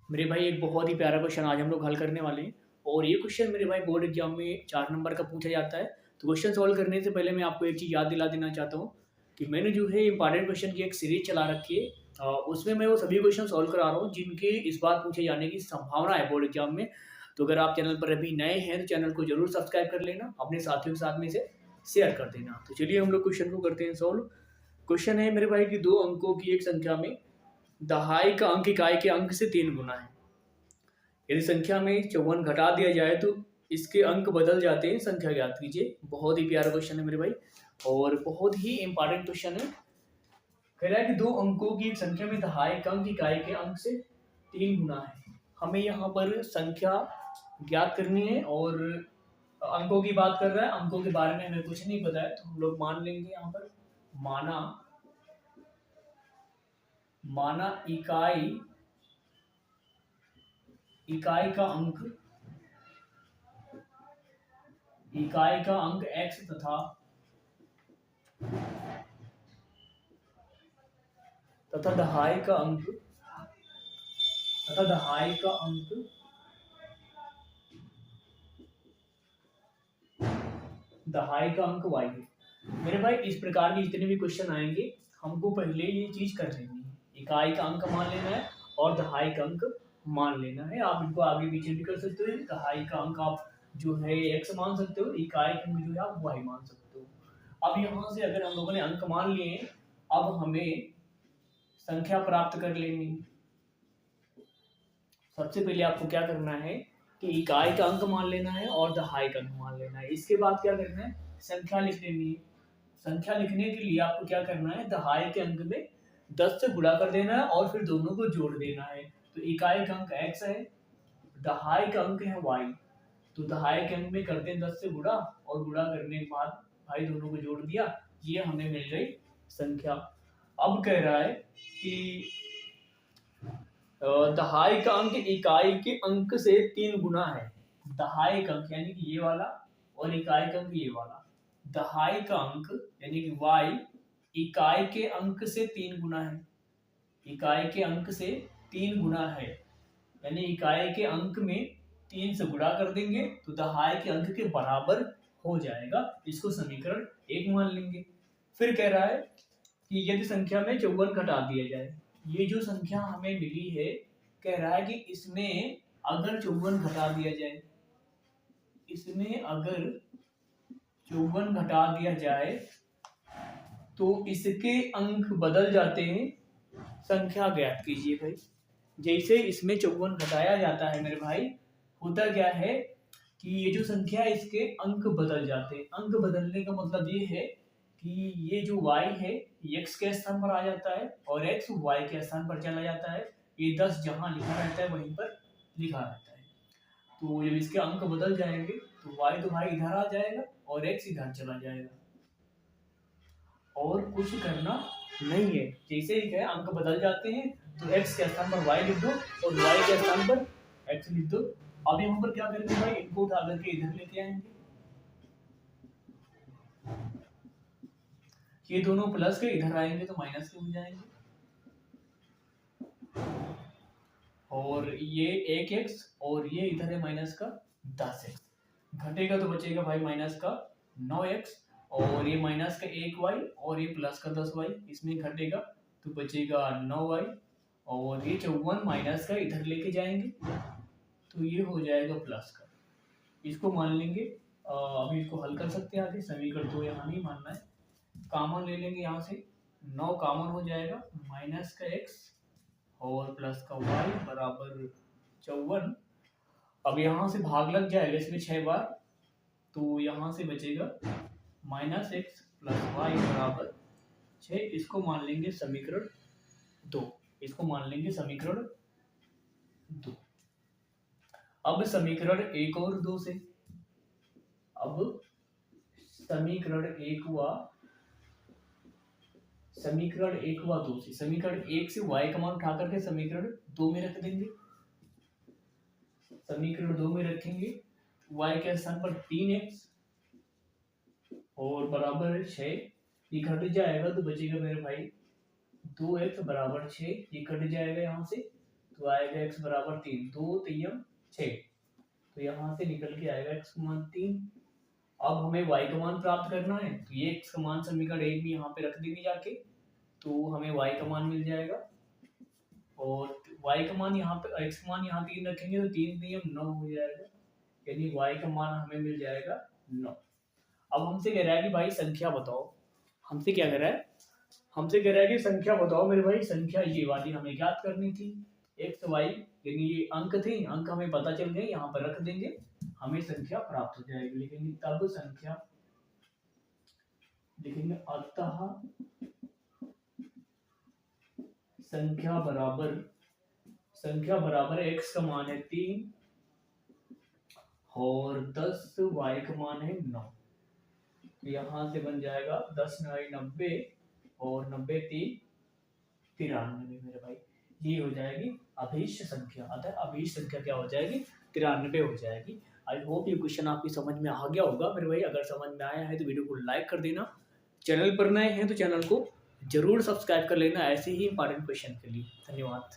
मेरे भाई एक बहुत ही प्यारा क्वेश्चन आज हम लोग हल करने वाले हैं। और ये क्वेश्चन मेरे भाई बोर्ड एग्जाम में 4 नंबर का पूछा जाता है। तो क्वेश्चन सॉल्व करने से पहले मैं आपको एक चीज़ याद दिला देना चाहता हूँ कि मैंने जो है इंपॉर्टेंट क्वेश्चन की एक सीरीज चला रखी है। उसमें मैं वो सभी क्वेश्चन सॉल्व करा रहा हूँ जिनके इस बार पूछे जाने की संभावना है बोर्ड एग्जाम में। तो अगर आप चैनल पर अभी नए हैं तो चैनल को जरूर सब्सक्राइब कर लेना, अपने साथियों के साथ में इसे शेयर कर देना। तो चलिए हम लोग क्वेश्चन को करते हैं सॉल्व। क्वेश्चन है मेरे भाई कि दो अंकों की एक संख्या में दहाई का अंक इकाई के अंक से 3 गुना है। यदि संख्या में 54 घटा दिया जाए तो इसके अंक बदल जाते हैं, संख्या ज्ञात कीजिए। बहुत ही प्यारा क्वेश्चन है मेरे भाई और बहुत ही इंपॉर्टेंट क्वेश्चन है। कह रहा है कि दो अंकों की एक संख्या में दहाई का अंक इकाई के अंक से 3 गुना है। हमें यहाँ पर संख्या ज्ञात करनी है और अंकों की बात कर रहा है। अंकों के बारे में हमें कुछ नहीं पता है तो हम लोग मान लेंगे यहाँ पर माना माना इकाई इकाई का अंक x तथा दहाई का अंक y है। मेरे भाई इस प्रकार के जितने भी क्वेश्चन आएंगे हमको पहले ये चीज कर लेनी है, इकाई का अंक मान लेना है और दहाई का अंक मान लेना है। आप इनको आगे पीछे भी कर सकते हो। दहाई का अंक आप जो है x मान सकते हो, इकाई का अंक जो है आप y मान सकते हो। अब यहाँ से अगर हम लोगों ने अंक मान लिए, अब हमें संख्या प्राप्त कर लेनी है। सबसे पहले आपको क्या करना है कि इकाई का अंक मान लेना है और दहाई का अंक मान लेना है। इसके बाद क्या करना है, संख्या लिख लेनी है। संख्या लिखने के लिए आपको क्या करना है, दहाई के अंक में 10 से गुणा कर देना है और फिर दोनों को जोड़ देना है। तो इकाई का अंक x है, दहाई का अंक है y। तो दहाई के अंक में करते हैं 10 से गुणा और गुणा करने के बाद भाई दोनों को जोड़ दिया, ये हमें मिल गई संख्या। अब कह रहा है कि दहाई का अंक इकाई के अंक से 3 गुना है। दहाई का अंक यानी कि ये वाला और इकाई का अंक ये वाला। दहाई का अंक यानी कि y इकाई के अंक से 3 गुना है। इकाई के अंक से 3 गुना है यानी इकाई के अंक में 3 से गुणा कर देंगे तो दहाई के अंक के बराबर हो जाएगा। इसको समीकरण 1 मान लेंगे। फिर कह रहा है कि यदि संख्या में 54 घटा दिया जाए, ये जो संख्या हमें मिली है, कह रहा है कि इसमें अगर 54 घटा दिया जाए, इसमें अगर 54 घटा दिया जाए तो इसके अंक बदल जाते हैं, संख्या ज्ञात कीजिए भाई। जैसे इसमें 54 घटाया जाता है मेरे भाई, होता क्या है कि ये जो संख्या है इसके अंक बदल जाते हैं। अंक बदलने का मतलब ये है कि ये जो y है x के स्थान पर आ जाता है और x y के स्थान पर चला जाता है। ये 10 जहां लिखा रहता है वहीं पर लिखा रहता है। तो जब इसके अंक बदल जाएंगे तो y तो भाई इधर आ जाएगा और x इधर चला जाएगा और कुछ करना नहीं है। जैसे ही है अंक बदल जाते हैं तो x के स्थान पर y लिख दो और y के स्थान पर x लिख दो। अब यहाँ पर क्या करेंगे भाई, इनको उठा करके इधर लेके आएंगे। ये दोनों प्लस के इधर आएंगे तो माइनस के हो जाएंगे और ये 1x और ये इधर है माइनस का 10x। घटेगा तो बचेगा भाई माइनस का 9x और ये माइनस का 1y और ये प्लस का 10y। इसमें घटेगा तो बचेगा 9y और ये 54 माइनस का इधर लेके जाएंगे तो ये हो जाएगा प्लस का। इसको मान लेंगे। अभी इसको हल कर सकते हैं आगे। समीकरण तो यहाँ नहीं मानना है, कॉमन ले लेंगे यहाँ से। 9 कॉमन हो जाएगा, माइनस का x और प्लस का y बराबर 54। अब यहाँ से भाग लग जाएगा इसमें 6 बार, तो यहाँ से बचेगा माइनस x प्लस वाई बराबर 6। इसको मान लेंगे समीकरण 2। इसको मान लेंगे समीकरण 2। अब समीकरण 1 और 2 से, अब समीकरण 1 हुआ, समीकरण 1 हुआ 2 से। समीकरण 1 से y का मान उठा करके समीकरण 2 में रख देंगे। समीकरण 2 में रखेंगे y के स्थान पर 3x और बराबर 6। ये घट जाएगा तो बचेगा मेरे भाई 2x बराबर 6। ये कट जाएगा यहाँ से तो आएगा x बराबर 3, 2 3 6, तो यहाँ से निकल के आएगा x का मान 3। अब हमें y का मान प्राप्त करना है, तो ये x का मान समीकरण 1 में यहाँ पे रख देंगे जाके, तो हमें y का मान मिल जाएगा। और y का मान यहाँ पे, x का मान यहाँ 3 रखेंगे तो 3 3 9 हो जाएगा, यानी y का मान हमें मिल जाएगा 9। अब हमसे कह रहा है कि भाई संख्या बताओ, हमसे क्या कह रहा है, हमसे कह रहा है कि संख्या बताओ मेरे भाई। संख्या ये वाली हमें ज्ञात करनी थी, x y यानी ये अंक थे, अंक हमें पता चल गए, यहाँ पर रख देंगे, हमें संख्या प्राप्त हो जाएगी। लिखेंगे तब संख्या, लिखेंगे अतः संख्या बराबर x का मान है 3 और 10 y का मान है 9, तो यहाँ से बन जाएगा 10 9 90 और 90 3 93 मेरे भाई, ये हो जाएगी अभीष्ट संख्या। अतः अभीष्ट संख्या क्या हो जाएगी, 93 हो जाएगी। आई होप ये क्वेश्चन आपकी समझ में आ गया होगा मेरे भाई। अगर समझ में आया है तो वीडियो को लाइक कर देना, चैनल पर नए हैं तो चैनल को जरूर सब्सक्राइब कर लेना ऐसे ही इंपॉर्टेंट क्वेश्चन के लिए। धन्यवाद।